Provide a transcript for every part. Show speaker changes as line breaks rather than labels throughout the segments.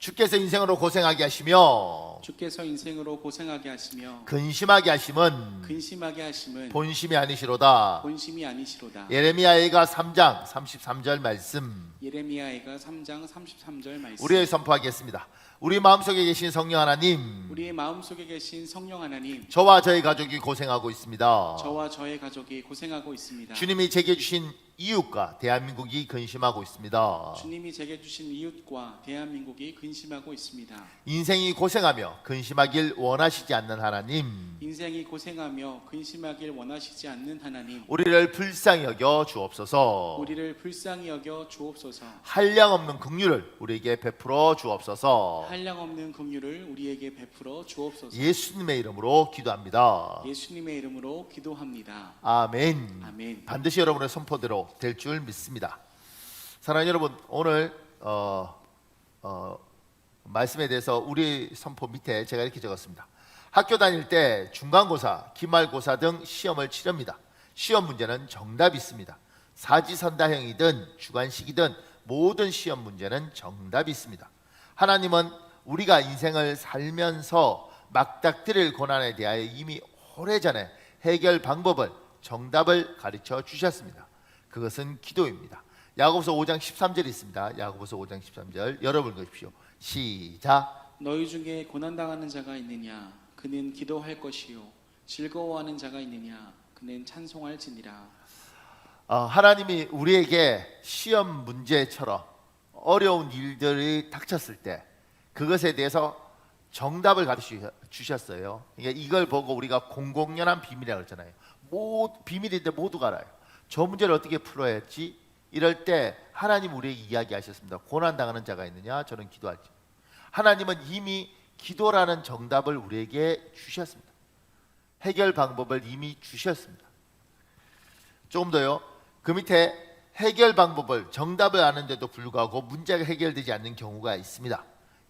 주께서 인생으로 고생하게 하시며
주께서 인생으로 고생하게 하시며
근심하게 하심은
근심하게 하심은
본심이 아니시로다.
본심이 아니시로다.
예레미야가 3장 33절 말씀
예레미야가 3장 33절 말씀.
우리의 선포하겠습니다. 우리 마음속에 계신 성령 하나님,
우리의 마음속에 계신 성령 하나님,
저와 저희 가족이 고생하고 있습니다.
저와 저의 가족이 고생하고 있습니다.
주님이 제게 주신 이웃과 대한민국이 근심하고 있습니다.
주님이 제게 주신 이웃과 대한민국이 근심하고 있습니다.
인생이 고생하며 근심하길 원하시지 않는 하나님,
인생이 고생하며 근심하길 원하시지 않는 하나님,
우리를 불쌍히 여겨 주옵소서.
우리를 불쌍히 여겨 주옵소서.
한량없는 긍휼을 우리에게 베풀어 주옵소서.
한량없는 긍휼을 우리에게 베풀어 주옵소서.
예수님의 이름으로 기도합니다.
예수님의 이름으로 기도합니다.
아멘.
아멘.
반드시 여러분의 선포대로 될 줄 믿습니다. 사랑하는 여러분, 오늘 말씀에 대해서 우리 선포 밑에 제가 이렇게 적었습니다. 학교 다닐 때 중간고사, 기말고사 등 시험을 치릅니다. 시험 문제는 정답이 있습니다. 사지선다형이든 주관식이든 모든 시험 문제는 정답이 있습니다. 하나님은 우리가 인생을 살면서 막닥뜨릴 고난에 대하여 이미 오래전에 해결 방법을, 정답을 가르쳐 주셨습니다. 그것은 기도입니다. 야고보서 5장 13절이 있습니다. 야고보서 5장 13절 여러분 읽으십시오. 시작.
너희 중에 고난당하는 자가 있느냐? 그는 기도할 것이요. 즐거워하는 자가 있느냐? 그는 찬송할지니라.
하나님이 우리에게 시험 문제처럼 어려운 일들이 닥쳤을 때 그것에 대해서 정답을 가르쳐 주셨어요. 이걸 보고 우리가 공공연한 비밀이라고 했잖아요. 비밀인데 모두가 알아요. 저 문제를 어떻게 풀어야 할지. 이럴 때 하나님 우리에게 이야기하셨습니다. 고난당하는 자가 있느냐? 저는 기도할지. 하나님은 이미 기도라는 정답을 우리에게 주셨습니다. 해결 방법을 이미 주셨습니다. 조금 더요. 그 밑에 해결 방법을, 정답을 아는데도 불구하고 문제가 해결되지 않는 경우가 있습니다.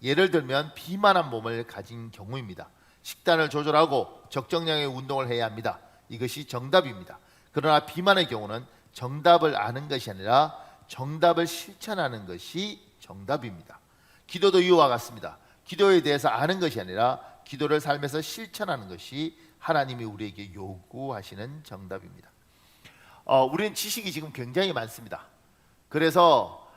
예를 들면 비만한 몸을 가진 경우입니다. 식단을 조절하고 적정량의 운동을 해야 합니다. 이것이 정답입니다. 그러나 비만의 경우는 정답을 아는 것이 아니라 정답을 실천하는 것이 정답입니다. 기도도 이와 같습니다. 기도에 대해서 아는 것이 아니라 기도를 삶에서 실천하는 것이 하나님이 우리에게 요구하시는 정답입니다. 우리는 지식이 지금 굉장히 많습니다. 그래서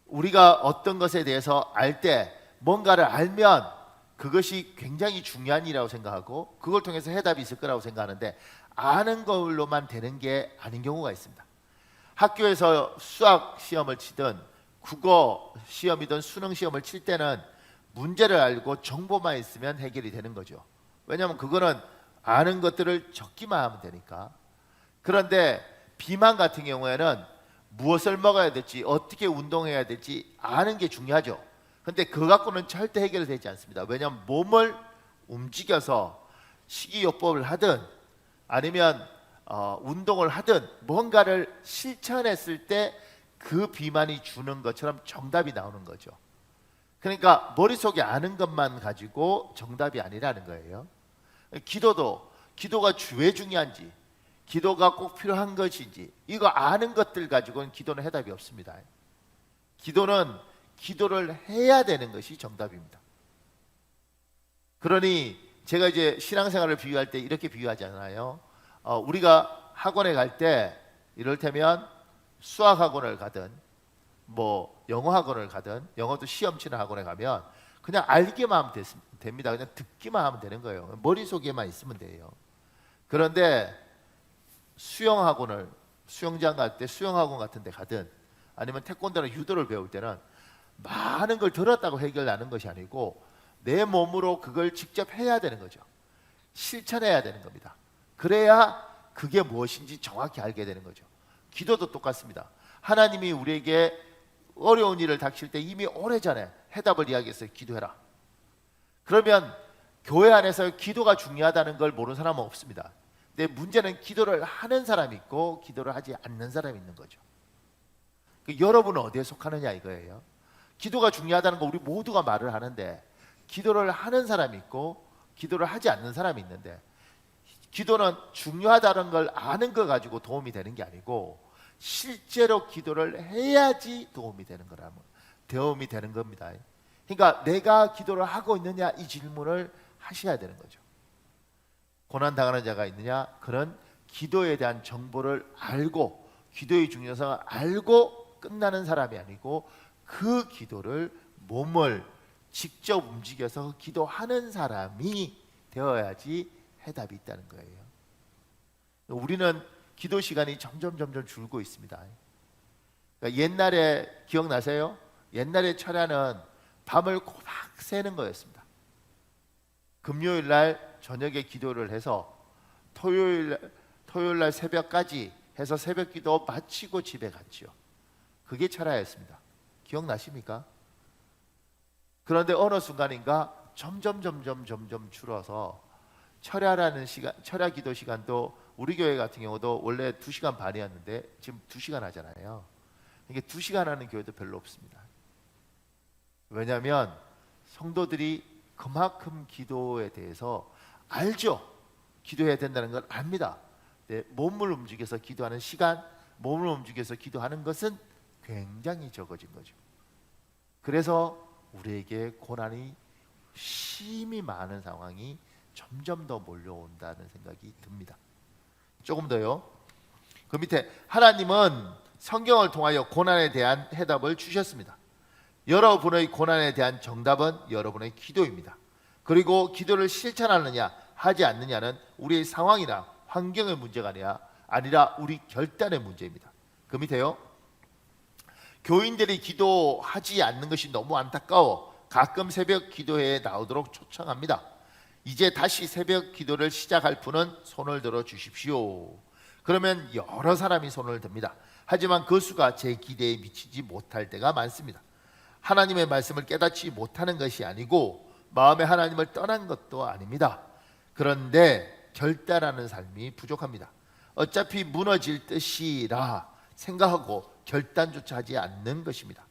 우리가 어떤 것에 대해서 알 때 뭔가를 알면 그것이 굉장히 중요한 일이라고 생각하고 그걸 통해서 해답이 있을 거라고 생각하는데 아는 걸로만 되는 게 아닌 경우가 있습니다. 학교에서 수학 시험을 치든 국어 시험이든 수능 시험을 칠 때는 문제를 알고 정보만 있으면 해결이 되는 거죠. 왜냐하면 그거는 아는 것들을 적기만 하면 되니까. 그런데 비만 같은 경우에는 무엇을 먹어야 될지, 어떻게 운동해야 될지 아는 게 중요하죠. 그런데 그거 갖고는 절대 해결되지 않습니다. 왜냐하면 몸을 움직여서 식이요법을 하든 아니면 운동을 하든 뭔가를 실천했을 때 그 비만이 주는 것처럼 정답이 나오는 거죠. 그러니까 머릿속에 아는 것만 가지고 정답이 아니라는 거예요. 기도가 왜 중요한지, 기도가 꼭 필요한 것인지 이거 아는 것들 가지고는 기도는 해답이 없습니다. 기도를 해야 되는 것이 정답입니다. 그러니 제가 이제 신앙생활을 비유할 때 이렇게 비유하잖아요. 우리가 학원에 갈 때 이를테면 수학 학원을 가든 뭐 영어 학원을 가든 영어도 시험 치는 학원에 가면 그냥 알기만 하면 됩니다. 그냥 듣기만 하면 되는 거예요. 머릿속에만 있으면 돼요. 그런데 수영장 갈 때 수영학원 같은 데 가든 아니면 태권도나 유도를 배울 때는 많은 걸 들었다고 해결나는 것이 아니고 내 몸으로 그걸 직접 해야 되는 거죠. 실천해야 되는 겁니다. 그래야 그게 무엇인지 정확히 알게 되는 거죠. 기도도 똑같습니다. 하나님이 우리에게 어려운 일을 닥칠 때 이미 오래전에 해답을 이야기했어요. 기도해라. 그러면 교회 안에서 기도가 중요하다는 걸 모르는 사람은 없습니다. 근데 문제는 기도를 하는 사람이 있고 기도를 하지 않는 사람이 있는 거죠. 여러분은 어디에 속하느냐 이거예요. 기도가 중요하다는 거 우리 모두가 말을 하는데 기도를 하는 사람이 있고 기도를 하지 않는 사람이 있는데 기도는 중요하다는 걸 아는 거 가지고 도움이 되는 게 아니고 실제로 기도를 해야지 도움이 되는 거라면 대음이 되는 겁니다. 그러니까 내가 기도를 하고 있느냐 이 질문을 하셔야 되는 거죠. 고난 당하는 자가 있느냐? 그런 기도에 대한 정보를 알고 기도의 중요성을 알고 끝나는 사람이 아니고 그 기도를 몸을 직접 움직여서 기도하는 사람이 되어야지 해답이 있다는 거예요. 우리는 기도 시간이 점점 줄고 있습니다. 그러니까 옛날에 기억나세요? 옛날에 철야는 밤을 꼬박 새는 거였습니다. 금요일 날 저녁에 기도를 해서 토요일 날 새벽까지 해서 새벽 기도 마치고 집에 갔지요. 그게 철야였습니다. 기억나십니까? 그런데 어느 순간인가 점점 줄어서 철야라는 시간, 철야 기도 시간도 우리 교회 같은 경우도 원래 2시간 반이었는데 지금 2시간 하잖아요. 이게 2시간 하는 교회도 별로 없습니다. 왜냐하면 성도들이 그만큼 기도에 대해서 알죠. 기도해야 된다는 걸 압니다. 몸을 움직여서 기도하는 시간, 몸을 움직여서 기도하는 것은 굉장히 적어진 거죠. 그래서 우리에게 고난이 심히 많은 상황이 점점 더 몰려온다는 생각이 듭니다. 조금 더요. 그 밑에 하나님은 성경을 통하여 고난에 대한 해답을 주셨습니다. 여러분의 고난에 대한 정답은 여러분의 기도입니다. 그리고 기도를 실천하느냐 하지 않느냐는 우리의 상황이나 환경의 문제가 아니라 우리 결단의 문제입니다. 그 밑에요. 교인들이 기도하지 않는 것이 너무 안타까워 가끔 새벽 기도회에 나오도록 초청합니다. 이제 다시 새벽 기도를 시작할 분은 손을 들어 주십시오. 그러면 여러 사람이 손을 듭니다. 하지만 그 수가 제 기대에 미치지 못할 때가 많습니다. 하나님의 말씀을 깨닫지 못하는 것이 아니고 마음에 하나님을 떠난 것도 아닙니다. 그런데 결단하는 삶이 부족합니다. 어차피 무너질 뜻이라 생각하고 결단조차 하지 않는 것입니다.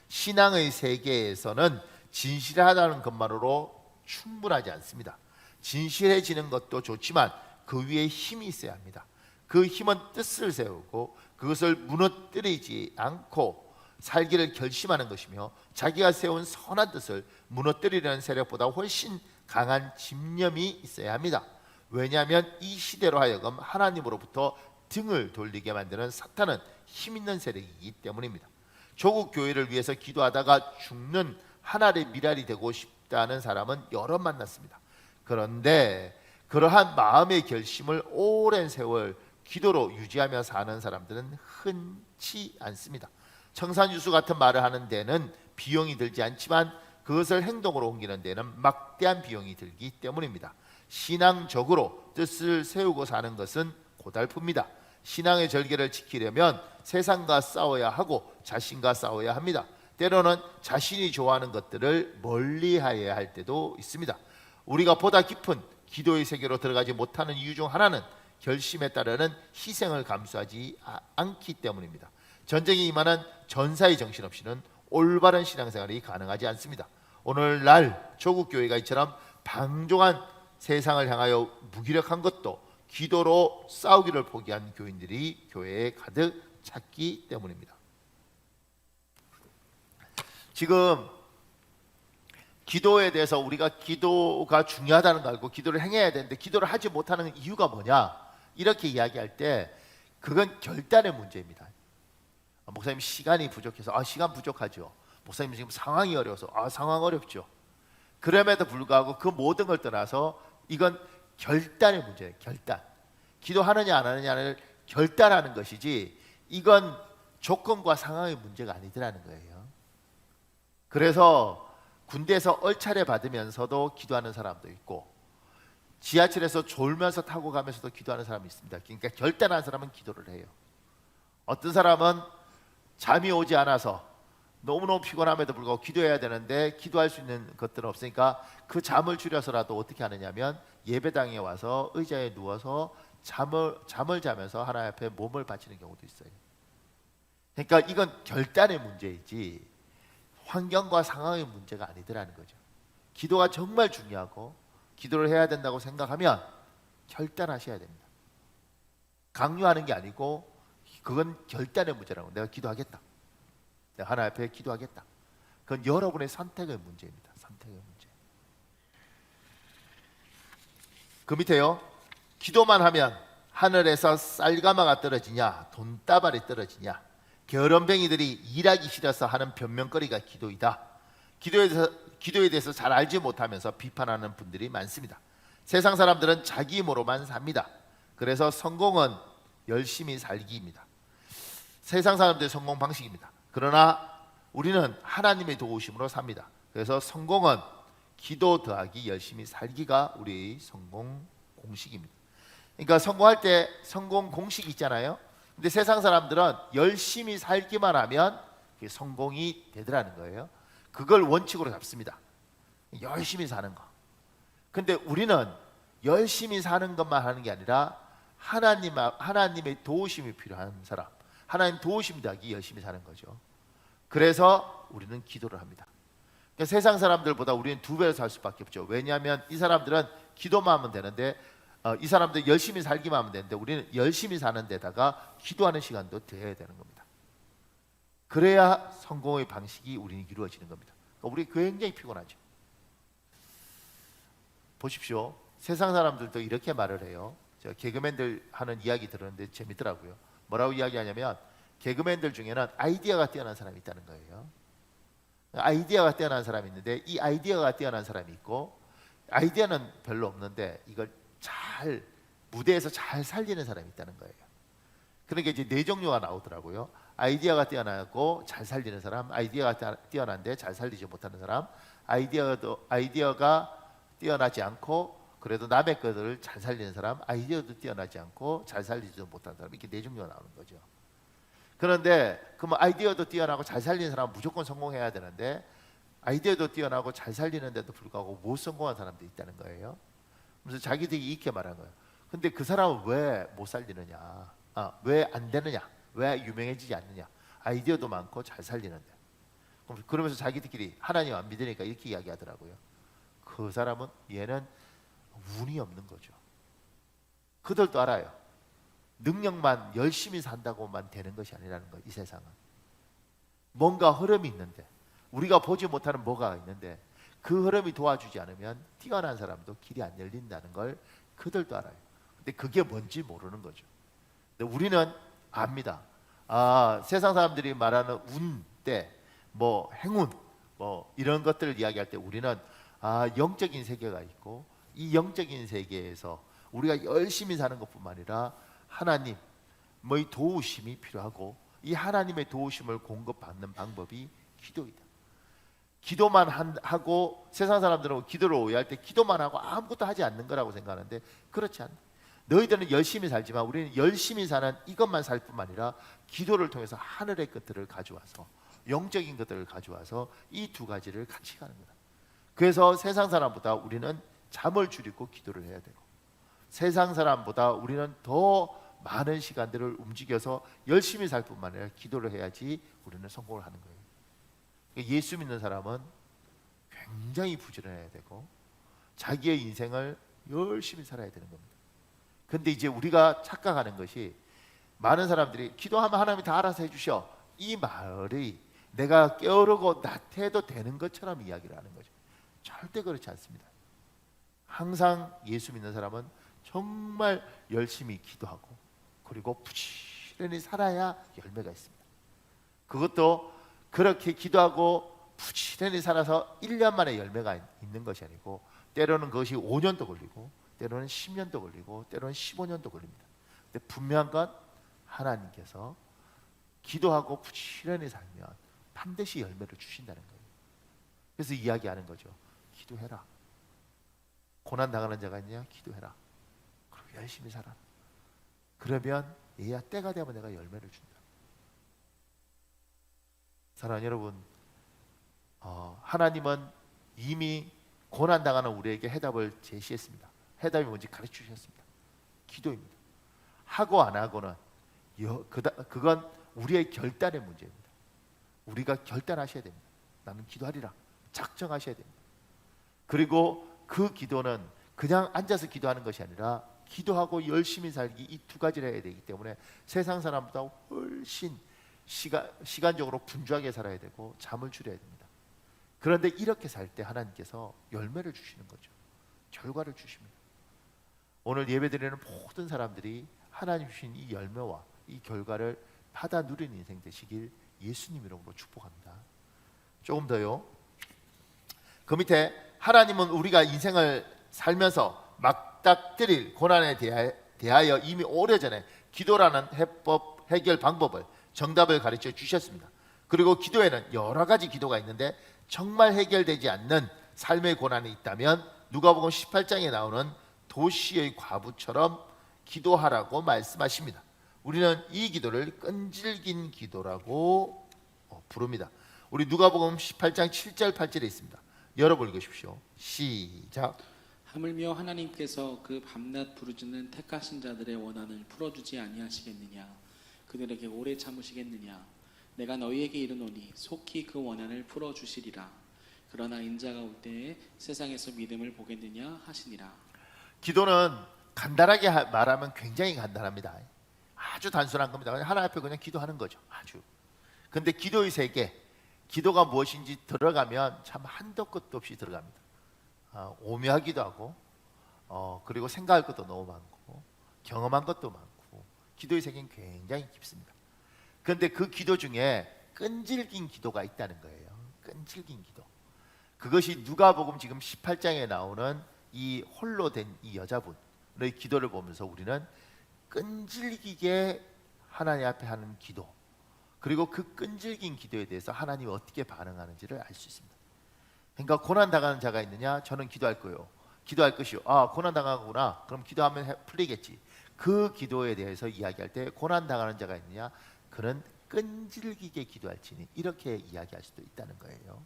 신앙의 세계에서는 진실하다는 것만으로 충분하지 않습니다. 진실해지는 것도 좋지만 그 위에 힘이 있어야 합니다. 그 힘은 뜻을 세우고 그것을 무너뜨리지 않고 살기를 결심하는 것이며 자기가 세운 선한 뜻을 무너뜨리려는 세력보다 훨씬 강한 집념이 있어야 합니다. 왜냐하면 이 시대로 하여금 하나님으로부터 등을 돌리게 만드는 사탄은 힘 있는 세력이기 때문입니다. 조국 교회를 위해서 기도하다가 죽는 하나의 미랄이 되고 싶다는 사람은 여러 만났습니다. 그런데 그러한 마음의 결심을 오랜 세월 기도로 유지하며 사는 사람들은 흔치 않습니다. 청산유수 같은 말을 하는 데는 비용이 들지 않지만 그것을 행동으로 옮기는 데는 막대한 비용이 들기 때문입니다. 신앙적으로 뜻을 세우고 사는 것은 고달픕니다. 신앙의 절개를 지키려면 세상과 싸워야 하고 자신과 싸워야 합니다. 때로는 자신이 좋아하는 것들을 멀리하여야 할 때도 있습니다. 우리가 보다 깊은 기도의 세계로 들어가지 못하는 이유 중 하나는 결심에 따르는 희생을 감수하지 않기 때문입니다. 전쟁이 임하는 전사의 정신 없이는 올바른 신앙생활이 가능하지 않습니다. 오늘날 조국 교회가 이처럼 방종한 세상을 향하여 무기력한 것도 기도로 싸우기를 포기한 교인들이 교회에 가득 찼기 때문입니다. 지금 기도에 대해서 우리가 기도가 중요하다는 걸 알고 기도를 행해야 되는데 기도를 하지 못하는 이유가 뭐냐 이렇게 이야기할 때 그건 결단의 문제입니다. 목사님 시간이 부족해서 시간 부족하죠. 목사님 지금 상황이 어려워서 상황 어렵죠. 그럼에도 불구하고 그 모든 걸 떠나서 이건 결단의 문제예요. 결단. 기도하느냐 안 하느냐를 결단하는 것이지 이건 조건과 상황의 문제가 아니더라는 거예요. 그래서 군대에서 얼차례 받으면서도 기도하는 사람도 있고 지하철에서 졸면서 타고 가면서도 기도하는 사람이 있습니다. 그러니까 결단한 사람은 기도를 해요. 어떤 사람은 잠이 오지 않아서 너무너무 피곤함에도 불구하고 기도해야 되는데 기도할 수 있는 것들은 없으니까 그 잠을 줄여서라도 어떻게 하느냐면 예배당에 와서 의자에 누워서 잠을 자면서 하나님 앞에 몸을 바치는 경우도 있어요. 그러니까 이건 결단의 문제이지 환경과 상황의 문제가 아니더라는 거죠. 기도가 정말 중요하고 기도를 해야 된다고 생각하면 결단하셔야 됩니다. 강요하는 게 아니고 그건 결단의 문제라고. 내가 기도하겠다. 내가 하나님 앞에 기도하겠다. 그건 여러분의 선택의 문제입니다. 선택의 문제. 그 밑에요. 기도만 하면 하늘에서 쌀가마가 떨어지냐 돈다발이 떨어지냐, 게으름뱅이들이 일하기 싫어서 하는 변명거리가 기도이다. 기도에 대해서 잘 알지 못하면서 비판하는 분들이 많습니다. 세상 사람들은 자기 힘으로만 삽니다. 그래서 성공은 열심히 살기입니다. 세상 사람들의 성공 방식입니다. 그러나 우리는 하나님의 도우심으로 삽니다. 그래서 성공은 기도 더하기 열심히 살기가 우리의 성공 공식입니다. 그러니까 성공할 때 성공 공식이 있잖아요. 근데 세상 사람들은 열심히 살기만 하면 그게 성공이 되더라는 거예요. 그걸 원칙으로 잡습니다. 열심히 사는 거. 근데 우리는 열심히 사는 것만 하는 게 아니라 하나님의 도우심이 필요한 사람, 하나님 도우심 더하기 열심히 사는 거죠. 그래서 우리는 기도를 합니다. 그러니까 세상 사람들보다 우리는 2배로 살 수밖에 없죠. 왜냐하면 이 사람들은 기도만 하면 되는데, 이 사람들 열심히 살기만 하면 되는데, 우리는 열심히 사는 데다가 기도하는 시간도 돼야 되는 겁니다. 그래야 성공의 방식이 우리는 이루어지는 겁니다. 그러니까 우리 굉장히 피곤하죠. 보십시오. 세상 사람들도 이렇게 말을 해요. 제가 개그맨들 하는 이야기 들었는데 재밌더라고요. 뭐라고 이야기하냐면, 개그맨들 중에는 아이디어가 뛰어난 사람이 있다는 거예요. 아이디어가 뛰어난 사람이 있는데, 이 아이디어가 뛰어난 사람이 있고, 아이디어는 별로 없는데 이걸 잘 무대에서 잘 살리는 사람이 있다는 거예요. 그러니까 이제 4종류가 나오더라고요. 아이디어가 뛰어나고 잘 살리는 사람, 아이디어가 뛰어난데 잘 살리지 못하는 사람, 아이디어가 뛰어나지 않고 그래도 남의 것들을 잘 살리는 사람, 아이디어도 뛰어나지 않고 잘 살리지도 못하는 사람, 이렇게 4종류가 나오는 거죠. 그런데 그러면 아이디어도 뛰어나고 잘 살리는 사람은 무조건 성공해야 되는데, 아이디어도 뛰어나고 잘 살리는데도 불구하고 못 성공한 사람도 있다는 거예요. 그래서 자기들이 이렇게 말한 거예요. 근데 그 사람은 왜 못 살리느냐, 왜 안 되느냐, 왜 유명해지지 않느냐, 아이디어도 많고 잘 살리는데. 그러면서 자기들끼리 하나님 안 믿으니까 이렇게 이야기하더라고요. 그 사람은, 얘는 운이 없는 거죠. 그들도 알아요. 능력만 열심히 산다고만 되는 것이 아니라는 거예요. 이 세상은 뭔가 흐름이 있는데, 우리가 보지 못하는 뭐가 있는데, 그 흐름이 도와주지 않으면 뛰어난 사람도 길이 안 열린다는 걸 그들도 알아요. 근데 그게 뭔지 모르는 거죠. 근데 우리는 압니다. 세상 사람들이 말하는 운때, 뭐 행운, 뭐 이런 것들을 이야기할 때 우리는 영적인 세계가 있고, 이 영적인 세계에서 우리가 열심히 사는 것뿐만 아니라 하나님의 도우심이 필요하고, 이 하나님의 도우심을 공급받는 방법이 기도이다. 기도만 하고, 세상 사람들은 기도를 오해할 때 기도만 하고 아무것도 하지 않는 거라고 생각하는데 그렇지 않다. 너희들은 열심히 살지만 우리는 열심히 사는 이것만 살 뿐만 아니라 기도를 통해서 하늘의 것들을 가져와서, 영적인 것들을 가져와서 이 2가지를 같이 가는 거다. 그래서 세상 사람보다 우리는 잠을 줄이고 기도를 해야 되고, 세상 사람보다 우리는 더 많은 시간들을 움직여서 열심히 살 뿐만 아니라 기도를 해야지 우리는 성공을 하는 거예요. 예수 믿는 사람은 굉장히 부지런해야 되고 자기의 인생을 열심히 살아야 되는 겁니다. 근데 이제 우리가 착각하는 것이, 많은 사람들이 기도하면 하나님이 다 알아서 해주셔, 이 말이 내가 게으르고 나태해도 되는 것처럼 이야기를 하는 거죠. 절대 그렇지 않습니다. 항상 예수 믿는 사람은 정말 열심히 기도하고, 그리고 부지런히 살아야 열매가 있습니다. 그것도 그렇게 기도하고 부지런히 살아서 1년 만에 열매가 있는 것이 아니고, 때로는 그것이 5년도 걸리고, 때로는 10년도 걸리고, 때로는 15년도 걸립니다. 근데 분명한 건 하나님께서 기도하고 부지런히 살면 반드시 열매를 주신다는 거예요. 그래서 이야기하는 거죠. 기도해라. 고난 당하는 자가 있냐? 기도해라. 그리고 열심히 살아. 그러면 얘야 때가 되면 내가 열매를 준다. 사랑하는 여러분, 하나님은 이미 고난 당하는 우리에게 해답을 제시했습니다. 해답이 뭔지 가르쳐 주셨습니다. 기도입니다. 하고 안 하고는 그건 우리의 결단의 문제입니다. 우리가 결단하셔야 됩니다. 나는 기도하리라 작정하셔야 됩니다. 그리고 그 기도는 그냥 앉아서 기도하는 것이 아니라 기도하고 열심히 살기, 이 2가지를 해야 되기 때문에 세상 사람보다 훨씬 시간적으로 분주하게 살아야 되고 잠을 줄여야 됩니다. 그런데 이렇게 살 때 하나님께서 열매를 주시는 거죠. 결과를 주십니다. 오늘 예배드리는 모든 사람들이 하나님 주신 이 열매와 이 결과를 받아 누리는 인생 되시길 예수님 이름으로 축복합니다. 조금 더요. 그 밑에 하나님은 우리가 인생을 살면서 맞닥뜨릴 고난에 대하여 이미 오래전에 기도라는 해법, 해결 방법을, 정답을 가르쳐 주셨습니다. 그리고 기도에는 여러 가지 기도가 있는데 정말 해결되지 않는 삶의 고난이 있다면 누가복음 18장에 나오는 도시의 과부처럼 기도하라고 말씀하십니다. 우리는 이 기도를 끈질긴 기도라고 부릅니다. 우리 누가복음 18장 7절 8절에 있습니다. 열어보 읽으십시오. 시작.
하물며 하나님께서 그 밤낮 부르짖는 택하신 자들의 원한을 풀어주지 아니하시겠느냐? 그들에게 오래 참으시겠느냐? 내가 너희에게 이르노니 속히 그 원한을 풀어주시리라. 그러나 인자가 올 때에 세상에서 믿음을 보겠느냐 하시니라.
기도는 간단하게 말하면 굉장히 간단합니다. 아주 단순한 겁니다. 하나님 앞에 그냥 기도하는 거죠. 아주. 근데 기도의 세계, 기도가 무엇인지 들어가면 참 한도 끝도 없이 들어갑니다. 오묘하기도 하고, 그리고 생각할 것도 너무 많고, 경험한 것도 많고, 기도의 세계는 굉장히 깊습니다. 그런데 그 기도 중에 끈질긴 기도가 있다는 거예요. 끈질긴 기도. 그것이 누가복음 지금 18장에 나오는 이 홀로 된 이 여자분의 기도를 보면서 우리는 끈질기게 하나님 앞에 하는 기도, 그리고 그 끈질긴 기도에 대해서 하나님이 어떻게 반응하는지를 알 수 있습니다. 그러니까 고난 당하는 자가 있느냐? 저는 기도할 거요. 기도할 것이요. 고난 당하구나. 그럼 기도하면 풀리겠지. 그 기도에 대해서 이야기할 때 고난 당하는 자가 있느냐? 그는 끈질기게 기도할지니, 이렇게 이야기할 수도 있다는 거예요.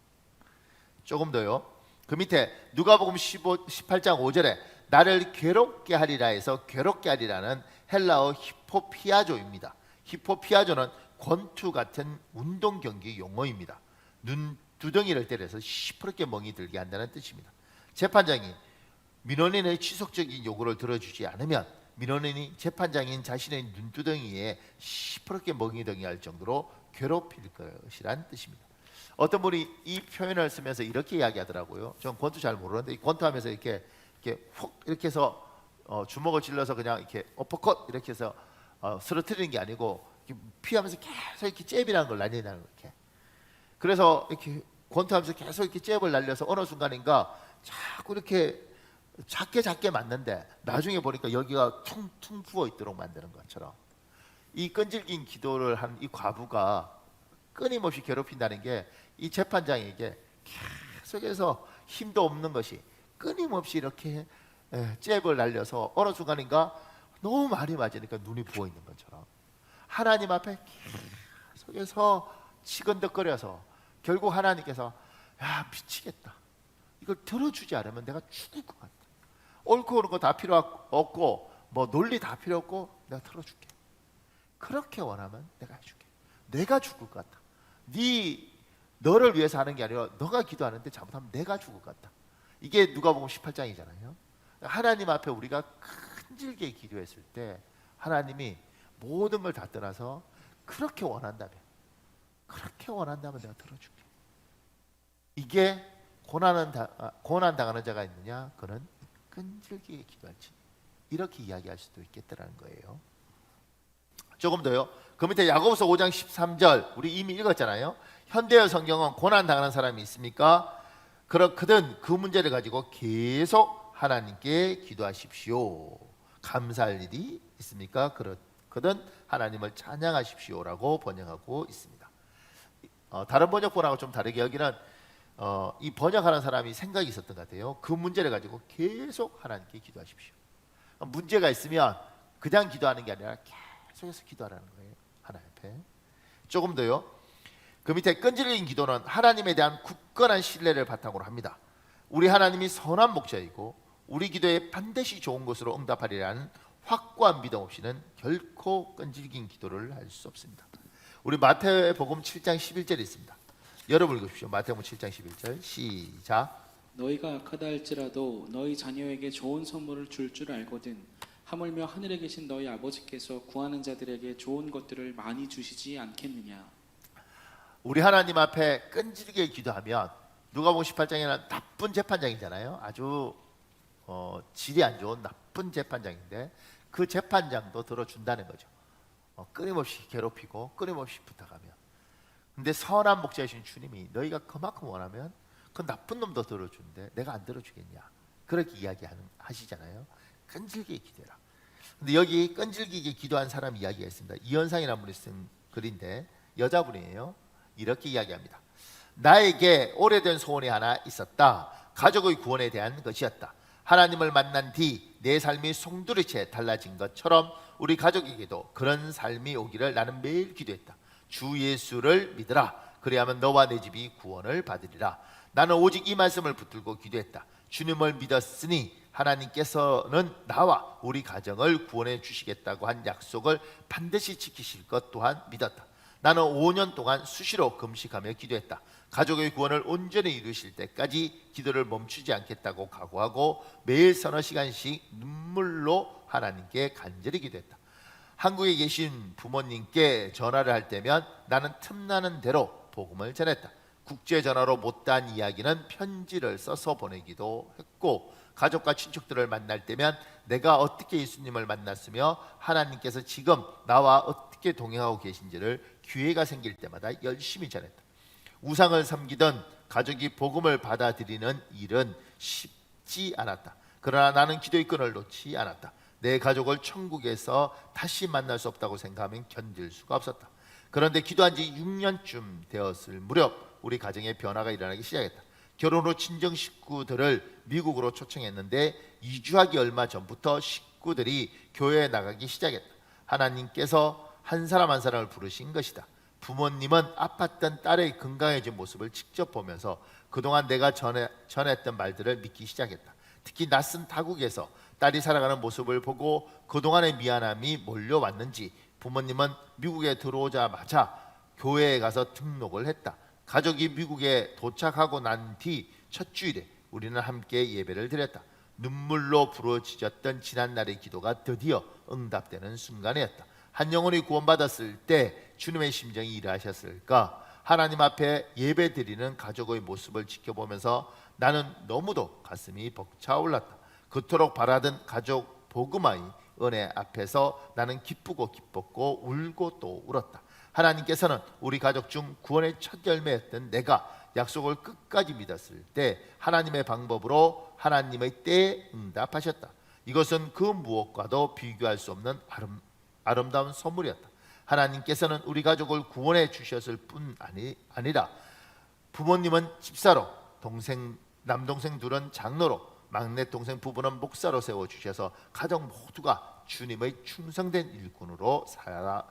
조금 더요. 그 밑에 누가복음 18장 5절에 나를 괴롭게 하리라 해서 괴롭게 하리라는 헬라어 히포피아조입니다. 히포피아조는 권투 같은 운동 경기 용어입니다. 눈두덩이를 때려서 시퍼렇게 멍이 들게 한다는 뜻입니다. 재판장이 민원인의 지속적인 요구를 들어주지 않으면 민원인이 재판장인 자신의 눈두덩이에 시퍼렇게 멍이 들게 할 정도로 괴롭힐 것이란 뜻입니다. 어떤 분이 이 표현을 쓰면서 이렇게 이야기하더라고요. 전 권투 잘 모르는데 권투하면서 이렇게 훅 이렇게 해서 주먹을 찔러서 그냥 이렇게 어퍼컷 이렇게 해서 쓰러뜨리는 게 아니고 피하면서 계속 이렇게 잽이라는 걸 날린다는 거예요. 이렇게. 그래서 이렇게 권투하면서 계속 이렇게 잽을 날려서 어느 순간인가 자꾸 이렇게 작게 맞는데 나중에 보니까 여기가 퉁퉁 부어 있도록 만드는 것처럼, 이 끈질긴 기도를 한 이 과부가 끊임없이 괴롭힌다는 게 이 재판장에게 계속해서 힘도 없는 것이 끊임없이 이렇게 잽을 날려서 어느 순간인가 너무 많이 맞으니까 눈이 부어 있는 것처럼 하나님 앞에 계속해서 치근덕거려서 결국 하나님께서 야 미치겠다, 이걸 들어주지 않으면 내가 죽을 것 같다, 옳고 그른 거 다 필요 없고 뭐 논리 다 필요 없고 내가 들어줄게, 그렇게 원하면 내가 해줄게, 내가 죽을 것 같다, 너를 위해서 하는 게 아니라 너가 기도하는데 잘못하면 내가 죽을 것 같다. 이게 누가복음 18장이잖아요. 하나님 앞에 우리가 큰질게 기도했을 때 하나님이 모든 걸 다 떠나서 그렇게 원한다면 내가 들어줄게. 이게 고난 당하는 자가 있느냐? 그는 끈질기게 기도할지, 이렇게 이야기할 수도 있겠다라는 거예요. 조금 더요. 그 밑에 야고보서 5장 13절 우리 이미 읽었잖아요. 현대어 성경은 고난 당하는 사람이 있습니까? 그렇거든 그 문제를 가지고 계속 하나님께 기도하십시오. 감사할 일이 있습니까? 그렇거든 하나님을 찬양하십시오라고 번역하고 있습니다. 다른 번역본하고 좀 다르게 여기는 이 번역하는 사람이 생각이 있었던 것 같아요. 그 문제를 가지고 계속 하나님께 기도하십시오. 문제가 있으면 그냥 기도하는 게 아니라 계속해서 기도하라는 거예요. 하나님 앞에. 조금 더요. 그 밑에 끈질긴 기도는 하나님에 대한 굳건한 신뢰를 바탕으로 합니다. 우리 하나님이 선한 목자이고 우리 기도에 반드시 좋은 것으로 응답하리라는 확고한 믿음 없이는 결코 끈질긴 기도를 할 수 없습니다. 우리 마태복음 7장 11절에 있습니다. 여러분 읽으십시오. 마태복음 7장 11절 시작.
너희가 악하다 할지라도 너희 자녀에게 좋은 선물을 줄 알거든 하물며 하늘에 계신 너희 아버지께서 구하는 자들에게 좋은 것들을 많이 주시지 않겠느냐.
우리 하나님 앞에 끈질기게 기도하면 누가복음 18장에는 나쁜 재판장이잖아요. 아주 질이 안 좋은 나쁜 재판장인데 그 재판장도 들어준다는 거죠. 끊임없이 괴롭히고 끊임없이 부탁하며. 근데 선한 목자이신 주님이 너희가 그만큼 원하면 그 나쁜 놈도 들어주는데 내가 안 들어주겠냐, 그렇게 이야기하시잖아요. 끈질기게 기도해라. 근데 여기 끈질기게 기도한 사람 이야기가 있습니다. 이현상이라는 분이 쓴 글인데 여자분이에요. 이렇게 이야기합니다. 나에게 오래된 소원이 하나 있었다. 가족의 구원에 대한 것이었다. 하나님을 만난 뒤 내 삶이 송두리째 달라진 것처럼 우리 가족에게도 그런 삶이 오기를 나는 매일 기도했다. 주 예수를 믿으라. 그래야만 너와 내 집이 구원을 받으리라. 나는 오직 이 말씀을 붙들고 기도했다. 주님을 믿었으니 하나님께서는 나와 우리 가정을 구원해 주시겠다고 한 약속을 반드시 지키실 것 또한 믿었다. 나는 5년 동안 수시로 금식하며 기도했다. 가족의 구원을 온전히 이루실 때까지 기도를 멈추지 않겠다고 각오하고 매일 서너 시간씩 눈물로 하나님께 간절히 기도했다. 한국에 계신 부모님께 전화를 할 때면 나는 틈나는 대로 복음을 전했다. 국제 전화로 못다한 이야기는 편지를 써서 보내기도 했고, 가족과 친척들을 만날 때면 내가 어떻게 예수님을 만났으며 하나님께서 지금 나와 어떻게 동행하고 계신지를 기회가 생길 때마다 열심히 전했다. 우상을 섬기던 가족이 복음을 받아들이는 일은 쉽지 않았다. 그러나 나는 기도의 끈을 놓지 않았다. 내 가족을 천국에서 다시 만날 수 없다고 생각하면 견딜 수가 없었다. 그런데 기도한 지 6년쯤 되었을 무렵 우리 가정에 변화가 일어나기 시작했다. 결혼 후 친정 식구들을 미국으로 초청했는데 이주하기 얼마 전부터 식구들이 교회에 나가기 시작했다. 하나님께서 한 사람 한 사람을 부르신 것이다. 부모님은 아팠던 딸의 건강해진 모습을 직접 보면서 그동안 내가 전했던 말들을 믿기 시작했다. 특히 낯선 타국에서 딸이 살아가는 모습을 보고 그동안의 미안함이 몰려왔는지 부모님은 미국에 들어오자마자 교회에 가서 등록을 했다. 가족이 미국에 도착하고 난 뒤 첫 주일에 우리는 함께 예배를 드렸다. 눈물로 부러지셨던 지난날의 기도가 드디어 응답되는 순간이었다. 한 영혼이 구원받았을 때 주님의 심정이 이러하셨을까? 하나님 앞에 예배드리는 가족의 모습을 지켜보면서 나는 너무도 가슴이 벅차올랐다. 그토록 바라던 가족 복음의 은혜 앞에서 나는 기쁘고 기뻤고 울고 또 울었다. 하나님께서는 우리 가족 중 구원의 첫 열매였던 내가 약속을 끝까지 믿었을 때 하나님의 방법으로 하나님의 때에 응답하셨다. 이것은 그 무엇과도 비교할 수 없는 아름다운 선물이었다. 하나님께서는 우리 가족을 구원해 주셨을 뿐 아니라 부모님은 집사로, 남동생 둘은 장로로, 막내 동생 부부는 목사로 세워주셔서 가족 모두가 주님의 충성된 일꾼으로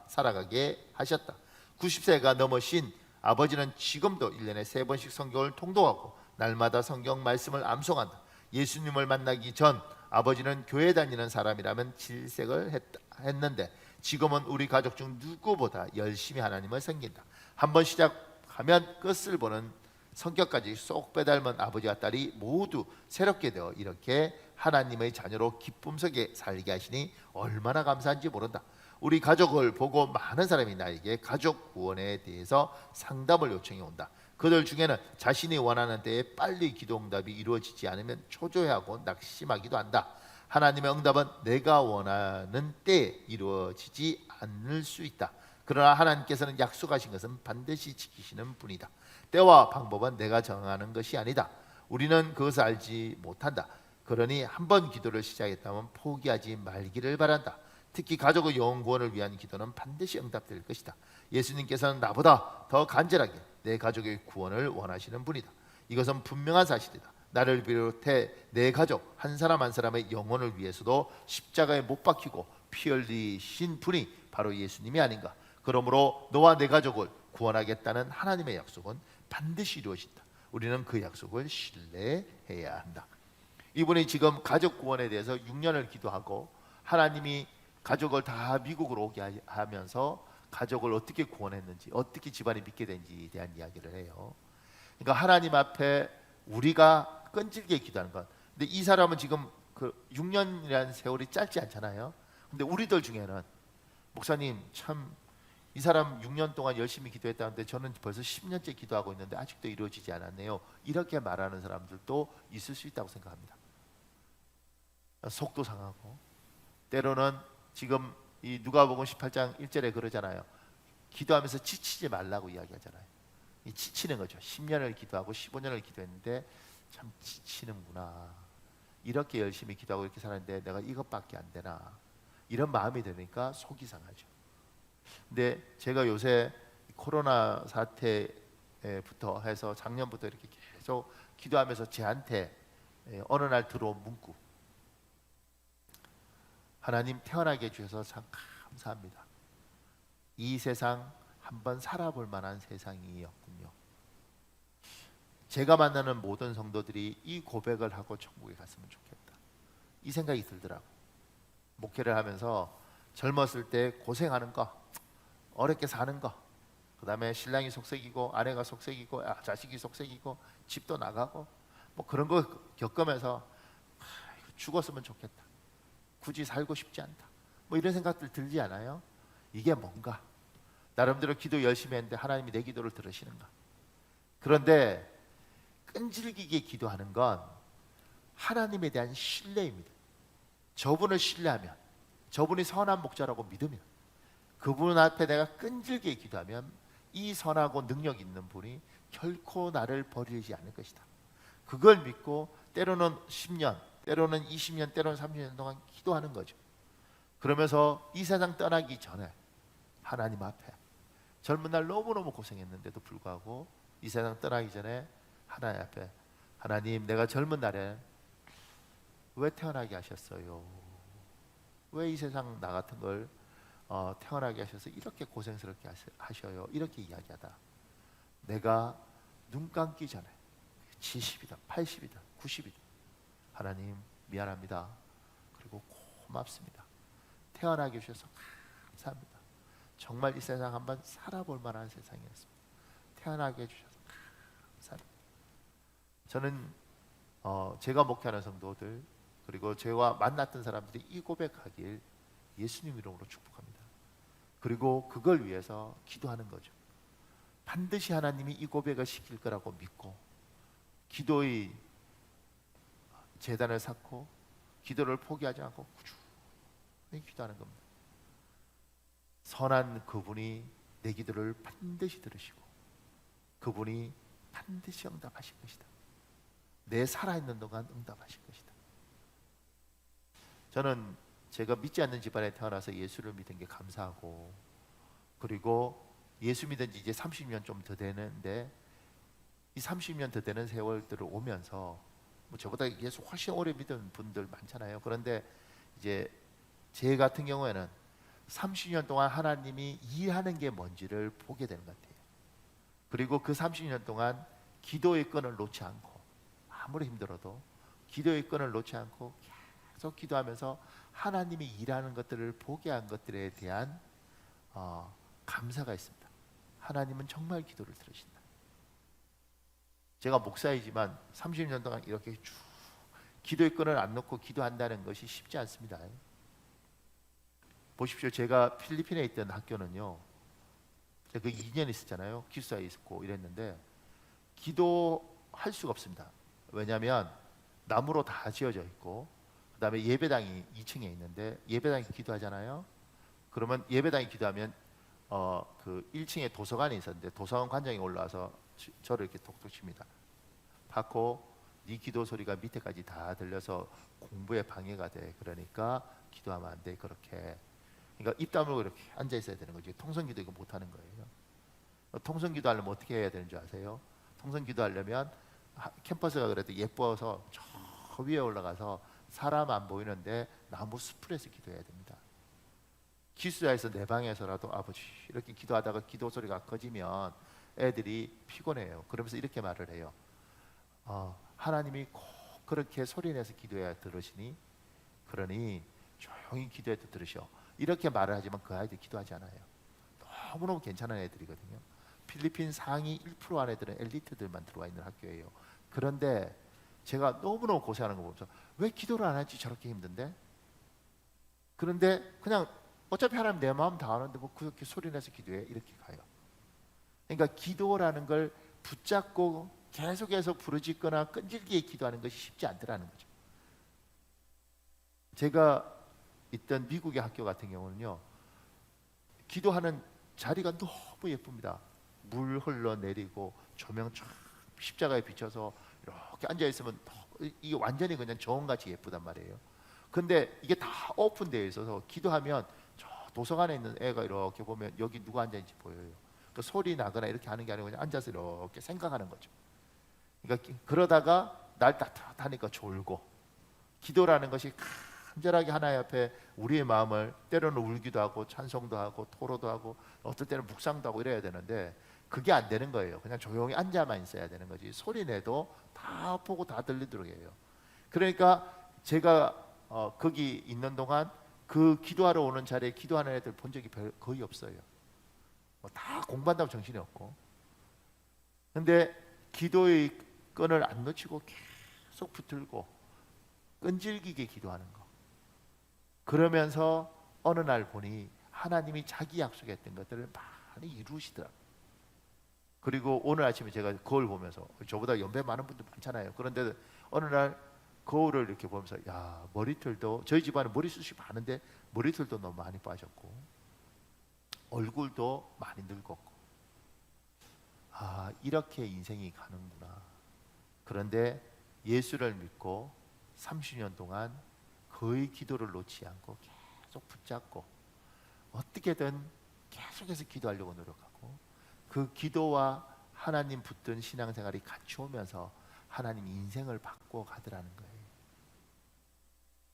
살아가게 하셨다. 90세가 넘으신 아버지는 지금도 1년에 3번씩 성경을 통독하고 날마다 성경 말씀을 암송한다. 예수님을 만나기 전 아버지는 교회 다니는 사람이라면 질색을 했는데 지금은 우리 가족 중 누구보다 열심히 하나님을 섬긴다. 한번 시작하면 끝을 보는 성격까지 쏙 빼닮은 아버지와 딸이 모두 새롭게 되어 이렇게 하나님의 자녀로 기쁨 속에 살게 하시니 얼마나 감사한지 모른다. 우리 가족을 보고 많은 사람이 나에게 가족 구원에 대해서 상담을 요청해 온다. 그들 중에는 자신이 원하는 때에 빨리 기도 응답이 이루어지지 않으면 초조해하고 낙심하기도 한다. 하나님의 응답은 내가 원하는 때에 이루어지지 않을 수 있다. 그러나 하나님께서는 약속하신 것은 반드시 지키시는 분이다. 때와 방법은 내가 정하는 것이 아니다. 우리는 그것을 알지 못한다. 그러니 한번 기도를 시작했다면 포기하지 말기를 바란다. 특히 가족의 영혼 구원을 위한 기도는 반드시 응답될 것이다. 예수님께서는 나보다 더 간절하게 내 가족의 구원을 원하시는 분이다. 이것은 분명한 사실이다. 나를 비롯해 내 가족 한 사람 한 사람의 영혼을 위해서도 십자가에 못 박히고 피 흘리신 분이 바로 예수님이 아닌가. 그러므로 너와 내 가족을 구원하겠다는 하나님의 약속은 반드시 이루어진다. 우리는 그 약속을 신뢰해야 한다. 이분이 지금 가족 구원에 대해서 6년을 기도하고 하나님이 가족을 다 미국으로 오게 하면서 가족을 어떻게 구원했는지, 어떻게 집안이 믿게 된지에 대한 이야기를 해요. 그러니까 하나님 앞에 우리가 끈질기게 기도하는 것. 근데 이 사람은 지금 그 6년이라는 세월이 짧지 않잖아요. 근데 우리들 중에는 목사님 참 이 사람 6년 동안 열심히 기도했다는데 저는 벌써 10년째 기도하고 있는데 아직도 이루어지지 않았네요. 이렇게 말하는 사람들도 있을 수 있다고 생각합니다. 속도 상하고, 때로는 지금 이 누가복음 18장 1절에 그러잖아요. 기도하면서 지치지 말라고 이야기하잖아요. 이 지치는 거죠. 10년을 기도하고 15년을 기도했는데 참 지치는구나. 이렇게 열심히 기도하고 이렇게 살았는데 내가 이것밖에 안 되나. 이런 마음이 드니까 속이 상하죠. 근데 제가 요새 코로나 사태부터 해서 작년부터 이렇게 계속 기도하면서 제한테 어느 날 들어온 문구, 하나님 태어나게 해주셔서 참 감사합니다. 이 세상 한번 살아볼 만한 세상이었군요. 제가 만나는 모든 성도들이 이 고백을 하고 천국에 갔으면 좋겠다, 이 생각이 들더라고. 목회를 하면서 젊었을 때 고생하는 거, 어렵게 사는 거, 그 다음에 신랑이 속색이고 아내가 속색이고 자식이 속색이고 집도 나가고 뭐 그런 거 겪으면서 죽었으면 좋겠다, 굳이 살고 싶지 않다, 뭐 이런 생각들 들지 않아요? 이게 뭔가? 나름대로 기도 열심히 했는데 하나님이 내 기도를 들으시는가? 그런데 끈질기게 기도하는 건 하나님에 대한 신뢰입니다. 저분을 신뢰하면, 저분이 선한 목자라고 믿으면, 그분 앞에 내가 끈질기게 기도하면 이 선하고 능력 있는 분이 결코 나를 버리지 않을 것이다. 그걸 믿고 때로는 10년, 때로는 20년, 때로는 30년 동안 기도하는 거죠. 그러면서 이 세상 떠나기 전에 하나님 앞에, 젊은 날 너무너무 고생했는데도 불구하고 이 세상 떠나기 전에 하나님 앞에, 하나님 내가 젊은 날에 왜 태어나게 하셨어요? 왜 이 세상 나 같은 걸 태어나게 하셔서 이렇게 고생스럽게 하셔요? 이렇게 이야기하다 내가 눈 감기 전에 70이다 80이다 90이다 하나님 미안합니다, 그리고 고맙습니다, 태어나게 해주셔서 감사합니다, 정말 이 세상 한번 살아볼 만한 세상이었습니다, 태어나게 해주셔서 감사합니다. 저는 제가 목회하는 성도들, 그리고 제가 만났던 사람들이 이 고백하길 예수님 이름으로 축복합니다. 그리고 그걸 위해서 기도하는 거죠. 반드시 하나님이 이 고백을 시킬 거라고 믿고 기도의 재단을 쌓고 기도를 포기하지 않고 꾸준히 기도하는 겁니다. 선한 그분이 내 기도를 반드시 들으시고 그분이 반드시 응답하실 것이다. 내 살아있는 동안 응답하실 것이다. 저는 제가 믿지 않는 집안에 태어나서 예수를 믿은 게 감사하고, 그리고 예수 믿은 지 이제 30년 좀 더 되는데 이 30년 더 되는 세월들을 오면서 뭐 저보다 예수 훨씬 오래 믿은 분들 많잖아요. 그런데 이제 제 같은 경우에는 30년 동안 하나님이 일하는 게 뭔지를 보게 되는 것 같아요. 그리고 그 30년 동안 기도의 끈을 놓지 않고, 아무리 힘들어도 기도의 끈을 놓지 않고 계속 기도하면서 하나님이 일하는 것들을 보게 한 것들에 대한 감사가 있습니다. 하나님은 정말 기도를 들으신다. 제가 목사이지만 30년 동안 이렇게 쭉 기도의 끈을 안 놓고 기도한다는 것이 쉽지 않습니다. 보십시오. 제가 필리핀에 있던 학교는요, 제가 그 2년 있었잖아요. 기숙사에 있었고 이랬는데 기도할 수가 없습니다. 왜냐하면 나무로 다 지어져 있고, 그 다음에 예배당이 2층에 있는데 예배당이 기도하잖아요. 그러면 예배당이 기도하면 그 1층에 도서관이 있었는데 도서관 관장이 올라와서 저를 이렇게 톡톡 칩니다. 받고 네 기도 소리가 밑에까지 다 들려서 공부에 방해가 돼. 그러니까 기도하면 안 돼. 그렇게. 그러니까 입 다물고 이렇게 앉아 있어야 되는 거죠. 통성기도 이거 못 하는 거예요. 통성기도 하려면 어떻게 해야 되는 줄 아세요? 통성기도 하려면 캠퍼스가 그래도 예뻐서 저 위에 올라가서 사람 안 보이는데 나무 숲에서 기도해야 됩니다. 기숙사에서 내 방에서라도 아버지 이렇게 기도하다가 기도 소리가 커지면 애들이 피곤해요. 그러면서 이렇게 말을 해요. 하나님이 꼭 그렇게 소리내서 기도해야 들으시니, 그러니 조용히 기도해도 들으셔. 이렇게 말을 하지만 그 아이들이 기도하지 않아요. 너무너무 괜찮은 애들이거든요. 필리핀 상위 1% 안에들은 엘리트들만 들어와 있는 학교예요. 그런데 제가 너무너무 고생하는 거 보면서 왜 기도를 안 하지? 저렇게 힘든데? 그런데 그냥 어차피 하나님 내 마음 다 아는데 뭐 그렇게 소리내서 기도해, 이렇게 가요. 그러니까 기도라는 걸 붙잡고 계속해서 부르짖거나 끈질기게 기도하는 것이 쉽지 않더라는 거죠. 제가 있던 미국의 학교 같은 경우는요, 기도하는 자리가 너무 예쁩니다. 물 흘러내리고 조명 쫙 십자가에 비춰서 이렇게 앉아 있으면 이게 완전히 그냥 정원같이 예쁘단 말이에요. 근데 이게 다 오픈되어 있어서 기도하면 저 도서관에 있는 애가 이렇게 보면 여기 누가 앉아 있는지 보여요. 그 소리 나거나 이렇게 하는 게 아니고 그냥 앉아서 이렇게 생각하는 거죠. 그러니까 그러다가 날 따뜻하니까 졸고, 기도라는 것이 간절하게 하나님 앞에 우리의 마음을, 때로는 울기도 하고 찬송도 하고 토로도 하고 어떨 때는 묵상도 하고 이래야 되는데 그게 안 되는 거예요. 그냥 조용히 앉아만 있어야 되는 거지. 소리 내도 다 보고 다 들리도록 해요. 그러니까 제가 거기 있는 동안 그 기도하러 오는 자리에 기도하는 애들 본 적이 거의 없어요. 다 공부한다고 정신이 없고. 근데 기도의 끈을 안 놓치고 계속 붙들고 끈질기게 기도하는 거. 그러면서 어느 날 보니 하나님이 자기 약속했던 것들을 많이 이루시더라고요. 그리고 오늘 아침에 제가 거울 보면서, 저보다 연배 많은 분들 많잖아요. 그런데 어느 날 거울을 이렇게 보면서, 야, 머리털도, 저희 집안은 머리숱이 많은데 머리털도 너무 많이 빠졌고 얼굴도 많이 늙었고, 아, 이렇게 인생이 가는구나. 그런데 예수를 믿고 30년 동안 거의 기도를 놓지 않고 계속 붙잡고 어떻게든 계속해서 기도하려고 노력하고, 그 기도와 하나님 붙든 신앙생활이 같이 오면서 하나님 인생을 바꿔 가더라는 거예요.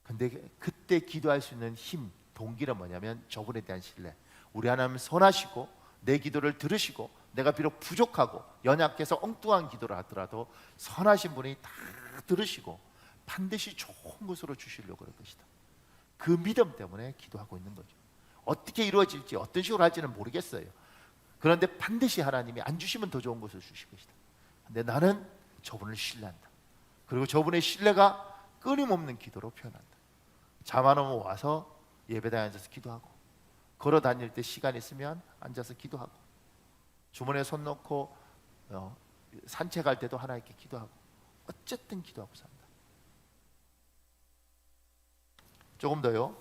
근데 그때 기도할 수 있는 힘, 동기는 뭐냐면 저분에 대한 신뢰. 우리 하나님 선하시고 내 기도를 들으시고 내가 비록 부족하고 연약해서 엉뚱한 기도를 하더라도 선하신 분이 다 들으시고 반드시 좋은 것으로 주시려고 그럴 것이다. 그 믿음 때문에 기도하고 있는 거죠. 어떻게 이루어질지 어떤 식으로 할지는 모르겠어요. 그런데 반드시 하나님이 안 주시면 더 좋은 것을 주실 것이다. 근데 나는 저분을 신뢰한다. 그리고 저분의 신뢰가 끊임없는 기도로 표현한다. 잠 안 오면 와서 예배당에 앉아서 기도하고, 걸어 다닐 때 시간 있으면 앉아서 기도하고, 주머니에 손 놓고 산책할 때도 하나님께 기도하고, 어쨌든 기도하고 산다. 조금 더요.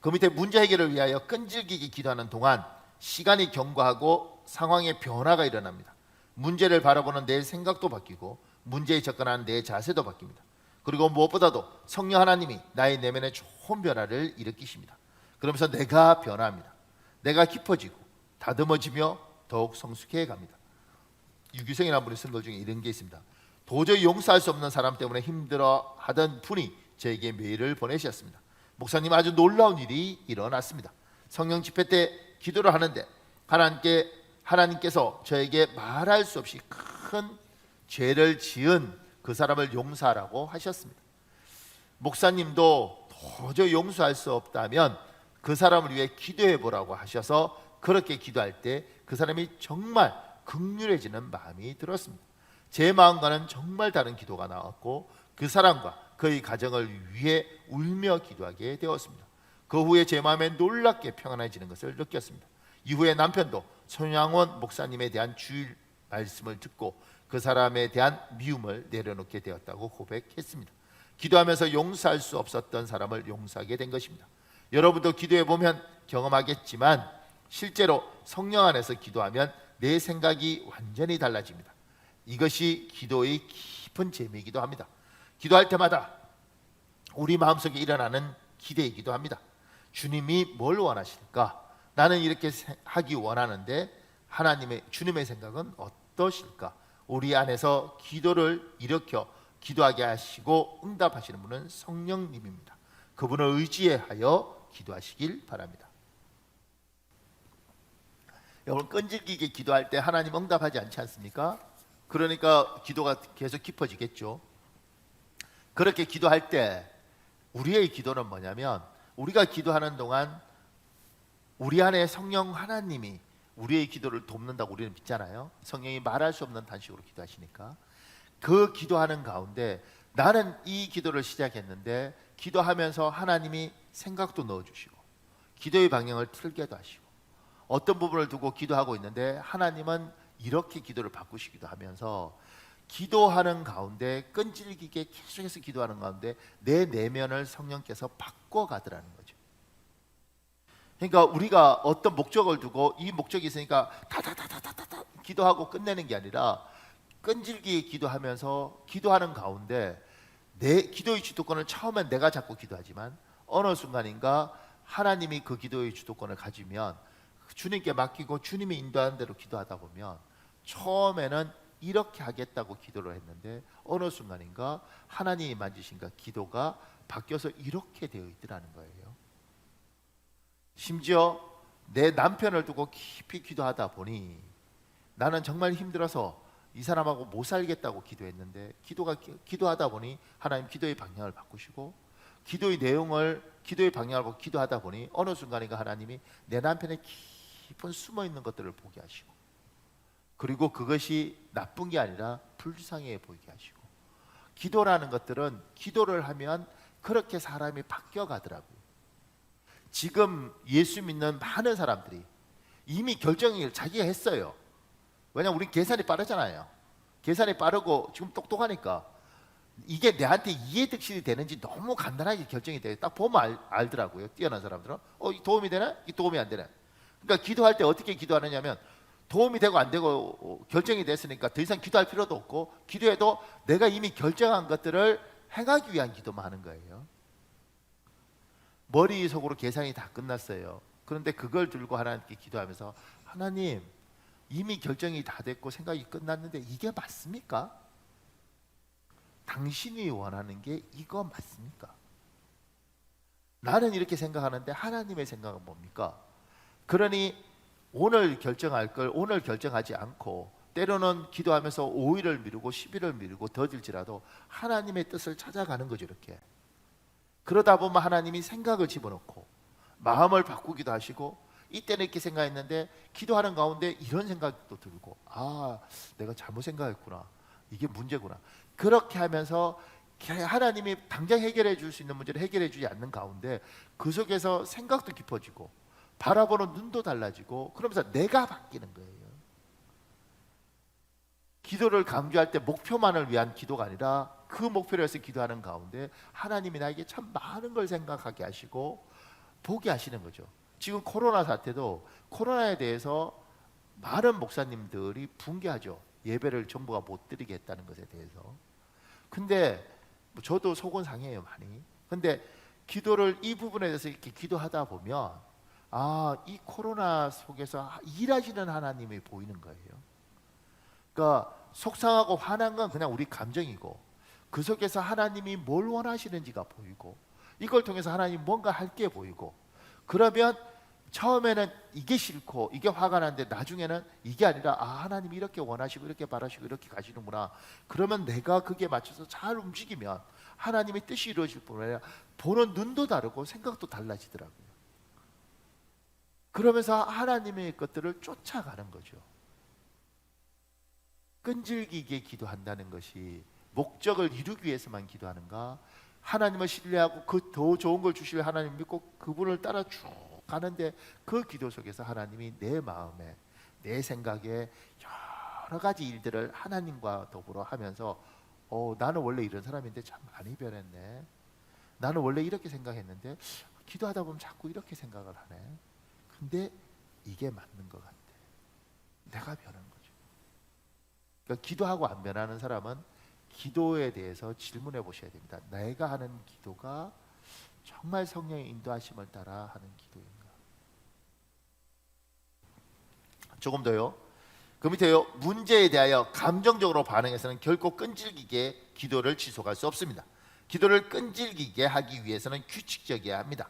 그 밑에 문제 해결을 위하여 끈질기게 기도하는 동안 시간이 경과하고 상황의 변화가 일어납니다. 문제를 바라보는 내 생각도 바뀌고 문제에 접근하는 내 자세도 바뀝니다. 그리고 무엇보다도 성령 하나님이 나의 내면에 좋은 변화를 일으키십니다. 그러면서 내가 변화합니다. 내가 깊어지고 다듬어지며 더욱 성숙해 갑니다. 유기성이라는 분이 쓴 것 중에 이런 게 있습니다. 도저히 용서할 수 없는 사람 때문에 힘들어하던 분이 저에게 메일을 보내셨습니다. 목사님, 아주 놀라운 일이 일어났습니다. 성령 집회 때 기도를 하는데 하나님께서 저에게 말할 수 없이 큰 죄를 지은 그 사람을 용서하라고 하셨습니다. 목사님도 도저히 용서할 수 없다면 그 사람을 위해 기도해 보라고 하셔서 그렇게 기도할 때 그 사람이 정말 긍휼해지는 마음이 들었습니다. 제 마음과는 정말 다른 기도가 나왔고 그 사람과 그의 가정을 위해 울며 기도하게 되었습니다. 그 후에 제 마음에 놀랍게 평안해지는 것을 느꼈습니다. 이후에 남편도 손양원 목사님에 대한 주일 말씀을 듣고 그 사람에 대한 미움을 내려놓게 되었다고 고백했습니다. 기도하면서 용서할 수 없었던 사람을 용서하게 된 것입니다. 여러분도 기도해 보면 경험하겠지만 실제로 성령 안에서 기도하면 내 생각이 완전히 달라집니다. 이것이 기도의 깊은 재미이기도 합니다. 기도할 때마다 우리 마음속에 일어나는 기대이기도 합니다. 주님이 뭘 원하실까? 나는 이렇게 하기 원하는데 주님의 생각은 어떠실까? 우리 안에서 기도를 일으켜 기도하게 하시고 응답하시는 분은 성령님입니다. 그분을 의지하여 기도하시길 바랍니다. 여러분, 끈질기게 기도할 때 하나님 응답하지 않지 않습니까? 그러니까 기도가 계속 깊어지겠죠. 그렇게 기도할 때 우리의 기도는 뭐냐면, 우리가 기도하는 동안 우리 안에 성령 하나님이 우리의 기도를 돕는다고 우리는 믿잖아요. 성령이 말할 수 없는 단식으로 기도하시니까. 그 기도하는 가운데 나는 이 기도를 시작했는데 기도하면서 하나님이 생각도 넣어주시고 기도의 방향을 틀게도 하시고, 어떤 부분을 두고 기도하고 있는데 하나님은 이렇게 기도를 바꾸시기도 하면서, 기도하는 가운데 끈질기게 계속해서 기도하는 가운데 내 내면을 성령께서 바꿔가더라는 거죠. 그러니까 우리가 어떤 목적을 두고 이 목적이 있으니까 다다다다다다 기도하고 끝내는 게 아니라, 끈질기게 기도하면서 기도하는 가운데 내 기도의 주도권을 처음엔 내가 잡고 기도하지만 어느 순간인가 하나님이 그 기도의 주도권을 가지면 주님께 맡기고 주님이 인도하는 대로 기도하다 보면, 처음에는 이렇게 하겠다고 기도를 했는데 어느 순간인가 하나님이 만지신가 기도가 바뀌어서 이렇게 되어 있더라는 거예요. 심지어 내 남편을 두고 깊이 기도하다 보니 나는 정말 힘들어서 이 사람하고 못 살겠다고 기도했는데, 기도하다 보니 하나님 기도의 방향을 바꾸시고, 기도의 내용을 기도의 방향을 보고 기도하다 보니 어느 순간인가 하나님이 내 남편의 깊은 숨어 있는 것들을 보게 하시고, 그리고 그것이 나쁜 게 아니라 불쌍해 보이게 하시고, 기도라는 것들은 기도를 하면 그렇게 사람이 바뀌어 가더라고요. 지금 예수 믿는 많은 사람들이 이미 결정을 자기가 했어요. 왜냐하면 우리 계산이 빠르잖아요. 계산이 빠르고 지금 똑똑하니까 이게 내한테 이해득실이 되는지 너무 간단하게 결정이 돼요. 딱 보면 알더라고요. 뛰어난 사람들은 이 도움이 되나? 이 도움이 안 되나? 그러니까 기도할 때 어떻게 기도하느냐면, 도움이 되고 안 되고 결정이 됐으니까 더 이상 기도할 필요도 없고, 기도해도 내가 이미 결정한 것들을 행하기 위한 기도만 하는 거예요. 머릿속으로 계산이 다 끝났어요. 그런데 그걸 들고 하나님께 기도하면서, 하나님 이미 결정이 다 됐고 생각이 끝났는데 이게 맞습니까? 당신이 원하는 게 이거 맞습니까? 나는 이렇게 생각하는데 하나님의 생각은 뭡니까? 그러니 오늘 결정할 걸 오늘 결정하지 않고, 때로는 기도하면서 5일을 미루고 10일을 미루고 더딜지라도 하나님의 뜻을 찾아가는 거죠. 이렇게 그러다 보면 하나님이 생각을 집어넣고 마음을 바꾸기도 하시고, 이때는 이렇게 생각했는데 기도하는 가운데 이런 생각도 들고, 내가 잘못 생각했구나, 이게 문제구나. 그렇게 하면서 하나님이 당장 해결해 줄 수 있는 문제를 해결해 주지 않는 가운데 그 속에서 생각도 깊어지고 바라보는 눈도 달라지고, 그러면서 내가 바뀌는 거예요. 기도를 강조할 때 목표만을 위한 기도가 아니라 그 목표를 위해서 기도하는 가운데 하나님이 나에게 참 많은 걸 생각하게 하시고 보게 하시는 거죠. 지금 코로나 사태도 코로나에 대해서 많은 목사님들이 붕괴하죠. 예배를 정부가 못 드리게 했다는 것에 대해서. 근데 저도 속은 상해요, 많이. 근데 기도를 이 부분에 대해서 이렇게 기도하다 보면 이 코로나 속에서 일하시는 하나님이 보이는 거예요. 그러니까 속상하고 화난 건 그냥 우리 감정이고, 그 속에서 하나님이 뭘 원하시는지가 보이고, 이걸 통해서 하나님 뭔가 할 게 보이고, 그러면 처음에는 이게 싫고 이게 화가 나는데 나중에는 이게 아니라 하나님이 이렇게 원하시고 이렇게 바라시고 이렇게 가시는구나. 그러면 내가 그게 맞춰서 잘 움직이면 하나님의 뜻이 이루어질 뿐 아니라 보는 눈도 다르고 생각도 달라지더라고요. 그러면서 하나님의 것들을 쫓아가는 거죠. 끈질기게 기도한다는 것이 목적을 이루기 위해서만 기도하는가? 하나님을 신뢰하고 그 더 좋은 걸 주실 하나님 믿고 그분을 따라 쭉 가는데, 그 기도 속에서 하나님이 내 마음에, 내 생각에 여러 가지 일들을 하나님과 더불어 하면서 나는 원래 이런 사람인데 참 많이 변했네. 나는 원래 이렇게 생각했는데 기도하다 보면 자꾸 이렇게 생각을 하네. 근데 이게 맞는 것 같아. 내가 변한 거죠. 그러니까 기도하고 안 변하는 사람은 기도에 대해서 질문해 보셔야 됩니다. 내가 하는 기도가 정말 성령의 인도하심을 따라 하는 기도인가? 조금 더요. 그 밑에요. 문제에 대하여 감정적으로 반응해서는 결코 끈질기게 기도를 지속할 수 없습니다. 기도를 끈질기게 하기 위해서는 규칙적이어야 합니다.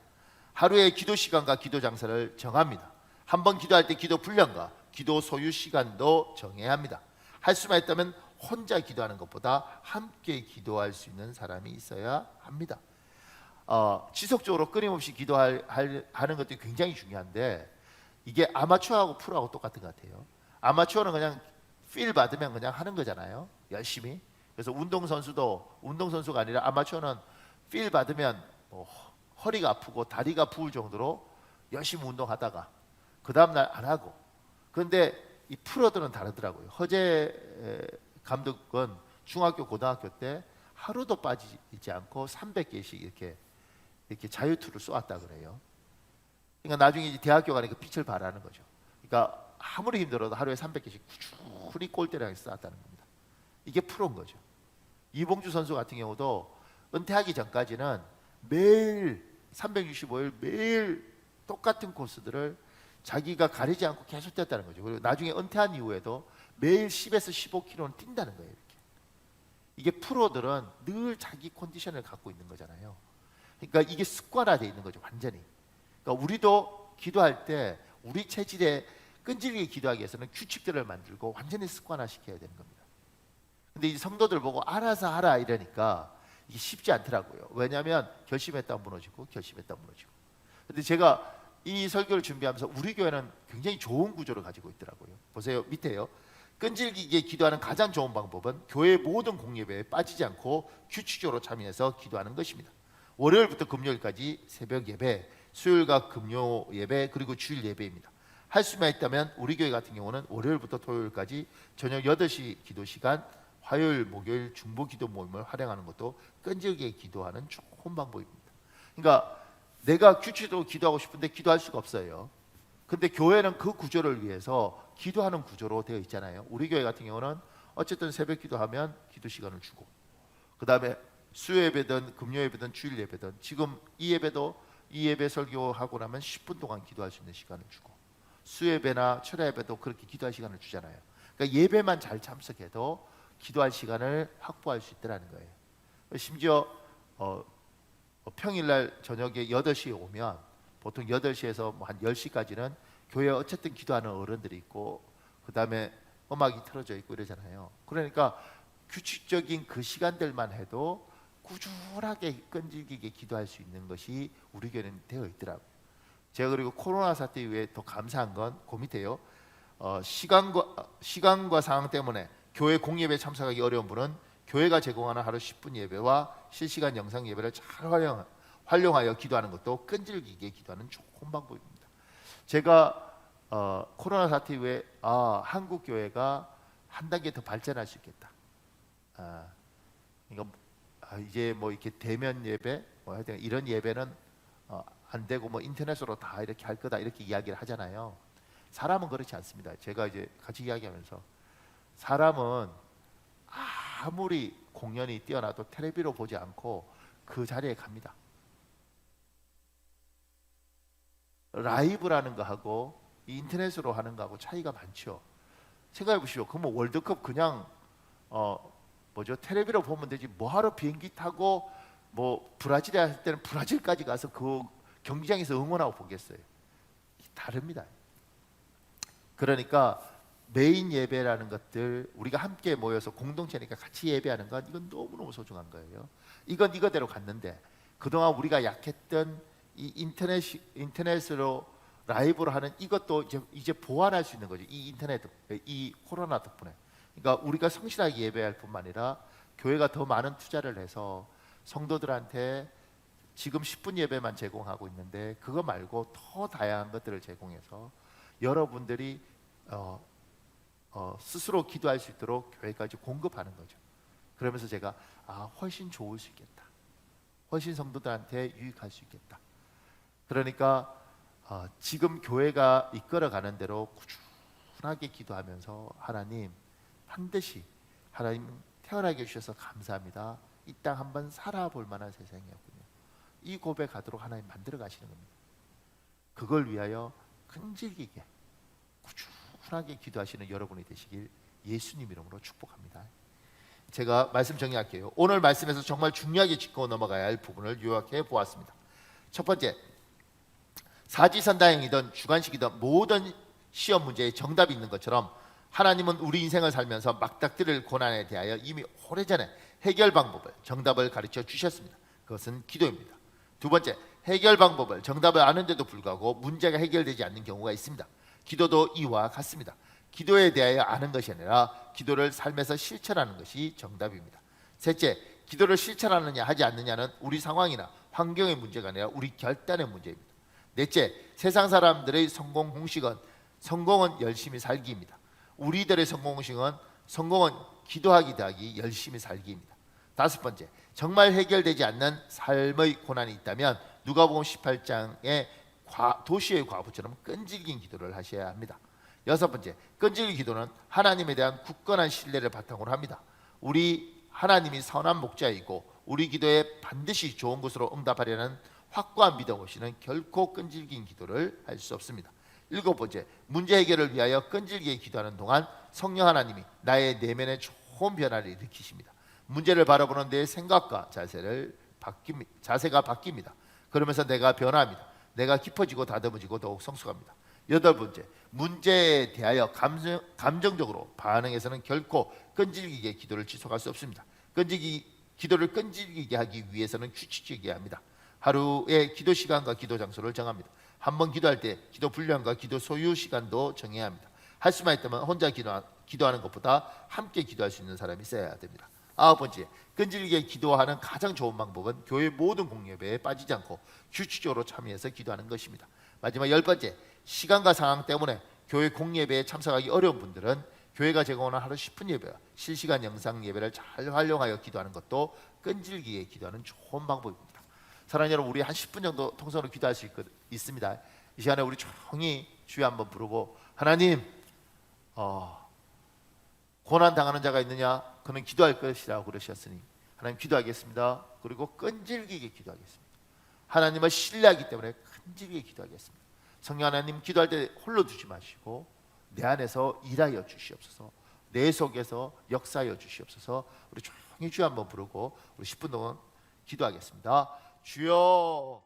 하루의 기도 시간과 기도 장소를 정합니다. 한 번 기도할 때 기도 분량과 기도 소유 시간도 정해야 합니다. 할 수만 있다면 혼자 기도하는 것보다 함께 기도할 수 있는 사람이 있어야 합니다. 지속적으로 끊임없이 기도하는 것도 굉장히 중요한데, 이게 아마추어하고 프로하고 똑같은 것 같아요. 아마추어는 그냥 필 받으면 그냥 하는 거잖아요, 열심히. 그래서 운동선수가 아니라 아마추어는 필 받으면 허리가 아프고 다리가 부을 정도로 열심히 운동하다가 그 다음날 안 하고. 그런데 이 프로들은 다르더라고요. 허재 감독은 중학교 고등학교 때 하루도 빠지지 않고 300개씩 이렇게 자유투를 쏘았다 그래요. 그러니까 나중에 이제 대학교 가니까 빛을 발하는 거죠. 그러니까 아무리 힘들어도 하루에 300개씩 꾸준히 골대를 쐈다는 겁니다. 이게 프로인 거죠. 이봉주 선수 같은 경우도 은퇴하기 전까지는 매일 365일 매일 똑같은 코스들을 자기가 가리지 않고 계속 뛰었다는 거죠. 그리고 나중에 은퇴한 이후에도 매일 10에서 15km는 뛴다는 거예요. 이렇게. 이게 프로들은 늘 자기 컨디션을 갖고 있는 거잖아요. 그러니까 이게 습관화되어 있는 거죠, 완전히. 그러니까 우리도 기도할 때 우리 체질에 끈질기게 기도하기 위해서는 규칙들을 만들고 완전히 습관화시켜야 되는 겁니다. 근데 이 성도들 보고 알아서 하라 이러니까 이게 쉽지 않더라고요. 왜냐하면 결심했다 무너지고 결심했다 무너지고. 근데 제가 이 설교를 준비하면서 우리 교회는 굉장히 좋은 구조를 가지고 있더라고요. 보세요, 밑에요. 끈질기게 기도하는 가장 좋은 방법은 교회 모든 공예배에 빠지지 않고 규칙적으로 참여해서 기도하는 것입니다. 월요일부터 금요일까지 새벽 예배, 수요일과 금요 예배, 그리고 주일 예배입니다. 할 수만 있다면 우리 교회 같은 경우는 월요일부터 토요일까지 저녁 8시 기도 시간, 화요일, 목요일 중보 기도 모임을 활용하는 것도 끈질기게 기도하는 좋은 방법입니다. 그러니까 내가 규칙적으로 기도하고 싶은데 기도할 수가 없어요. 근데 교회는 그 구조를 위해서 기도하는 구조로 되어 있잖아요. 우리 교회 같은 경우는 어쨌든 새벽 기도하면 기도 시간을 주고, 그 다음에 수요 예배든 금요 예배든 주일 예배든, 지금 이 예배도 이 예배 설교하고 나면 10분 동안 기도할 수 있는 시간을 주고, 수요 예배나 철야 예배도 그렇게 기도할 시간을 주잖아요. 그러니까 예배만 잘 참석해도 기도할 시간을 확보할 수 있다는 거예요. 심지어 평일날 저녁에 8시에 오면 보통 8시에서 한 10시까지는 교회에 어쨌든 기도하는 어른들이 있고, 그 다음에 음악이 틀어져 있고 이러잖아요. 그러니까 규칙적인 그 시간들만 해도 꾸준하게 끈질기게 기도할 수 있는 것이 우리 교회는 되어 있더라고요. 제가 그리고 코로나 사태 이후에 더 감사한 건 그 밑에요. 시간과 상황 때문에 교회 공예배 참석하기 어려운 분은 교회가 제공하는 하루 10분 예배와 실시간 영상 예배를 잘 활용하여 기도하는 것도 끈질기게 기도하는 좋은 방법입니다. 제가 코로나 사태 이후에 한국 교회가 한 단계 더 발전할 수 있겠다. 그러니까 이제 뭐 이렇게 대면 예배, 뭐 하여튼 이런 예배는 안 되고 뭐 인터넷으로 다 이렇게 할 거다 이렇게 이야기를 하잖아요. 사람은 그렇지 않습니다. 제가 이제 같이 이야기하면서 사람은 아무리 공연이 뛰어나도 텔레비로 보지 않고 그 자리에 갑니다. 라이브라는 거하고 인터넷으로 하는 거하고 차이가 많죠. 생각해 보시오. 그러면 월드컵 그냥 텔레비로 보면 되지 뭐하러 비행기 타고 뭐 브라질에 할 때는 브라질까지 가서 그 경기장에서 응원하고 보겠어요. 다릅니다. 그러니까 메인 예배라는 것들, 우리가 함께 모여서 공동체니까 같이 예배하는 건 이건 너무너무 소중한 거예요. 이건 이거대로 갔는데 그동안 우리가 약했던 이 인터넷으로 라이브로 하는 이것도 이제 보완할 수 있는 거죠. 이 인터넷, 이 코로나 덕분에. 그러니까 우리가 성실하게 예배할 뿐만 아니라 교회가 더 많은 투자를 해서 성도들한테 지금 10분 예배만 제공하고 있는데 그거 말고 더 다양한 것들을 제공해서 여러분들이 스스로 기도할 수 있도록 교회까지 공급하는 거죠. 그러면서 제가 훨씬 좋을 수 있겠다. 훨씬 성도들한테 유익할 수 있겠다. 그러니까 지금 교회가 이끌어가는 대로 꾸준하게 기도하면서 하나님 반드시 하나님 태어나게 해주셔서 감사합니다. 이 땅 한번 살아볼 만한 세상이었군요. 이 고백하도록 하나님 만들어 가시는 겁니다. 그걸 위하여 끈질기게 꾸준하게 기도하시는 여러분이 되시길 예수님 이름으로 축복합니다. 제가 말씀 정리할게요. 오늘 말씀에서 정말 중요하게 짚고 넘어가야 할 부분을 요약해 보았습니다. 첫 번째, 사지선다행이든 주관식이든 모든 시험 문제에 정답이 있는 것처럼 하나님은 우리 인생을 살면서 막닥뜨릴 고난에 대하여 이미 오래전에 해결 방법을, 정답을 가르쳐 주셨습니다. 그것은 기도입니다. 두 번째, 해결 방법을, 정답을 아는데도 불구하고 문제가 해결되지 않는 경우가 있습니다. 기도도 이와 같습니다. 기도에 대하여 아는 것이 아니라 기도를 삶에서 실천하는 것이 정답입니다. 셋째, 기도를 실천하느냐 하지 않느냐는 우리 상황이나 환경의 문제가 아니라 우리 결단의 문제입니다. 넷째, 세상 사람들의 성공 공식은 성공은 열심히 살기입니다. 우리들의 성공 공식은 성공은 기도하기 더하기 열심히 살기입니다. 다섯 번째, 정말 해결되지 않는 삶의 고난이 있다면 누가복음 18장의 도시의 과부처럼 끈질긴 기도를 하셔야 합니다. 여섯 번째, 끈질긴 기도는 하나님에 대한 굳건한 신뢰를 바탕으로 합니다. 우리 하나님이 선한 목자이고 우리 기도에 반드시 좋은 것으로 응답하려는 확고한 믿음 없이는 결코 끈질긴 기도를 할 수 없습니다. 일곱 번째, 문제 해결을 위하여 끈질기게 기도하는 동안 성령 하나님이 나의 내면에 좋은 변화를 일으키십니다. 문제를 바라보는 내 생각과 자세가 바뀝니다. 그러면서 내가 변화합니다. 내가 깊어지고 다듬어지고 더욱 성숙합니다. 여덟 번째, 문제에 대하여 감정적으로 반응해서는 결코 끈질기게 기도를 지속할 수 없습니다. 기도를 끈질기게 하기 위해서는 규칙적이어야 합니다. 하루의 기도 시간과 기도 장소를 정합니다. 한번 기도할 때 기도 분량과 기도 소요 시간도 정해야 합니다. 할 수만 있다면 혼자 기도하는 것보다 함께 기도할 수 있는 사람이 있어야 됩니다. 아홉 번째, 끈질기게 기도하는 가장 좋은 방법은 교회 모든 공예배에 빠지지 않고 규칙적으로 참여해서 기도하는 것입니다. 마지막 열 번째, 시간과 상황 때문에 교회 공예배에 참석하기 어려운 분들은 교회가 제공하는 하루 10분 예배와 실시간 영상 예배를 잘 활용하여 기도하는 것도 끈질기게 기도하는 좋은 방법입니다. 사랑하는 여러분, 우리 한 10분 정도 통성으로 기도할 수 있습니다. 이 시간에 우리 조용히 주여 한번 부르고, 하나님, 고난 당하는 자가 있느냐? 그는 기도할 것이라고 그러셨으니 하나님 기도하겠습니다. 그리고 끈질기게 기도하겠습니다. 하나님을 신뢰하기 때문에 끈질기게 기도하겠습니다. 성령 하나님, 기도할 때 홀로 두지 마시고 내 안에서 일하여 주시옵소서. 내 속에서 역사하여 주시옵소서. 우리 조용히 주여 한번 부르고 우리 10분 동안 기도하겠습니다. 주여.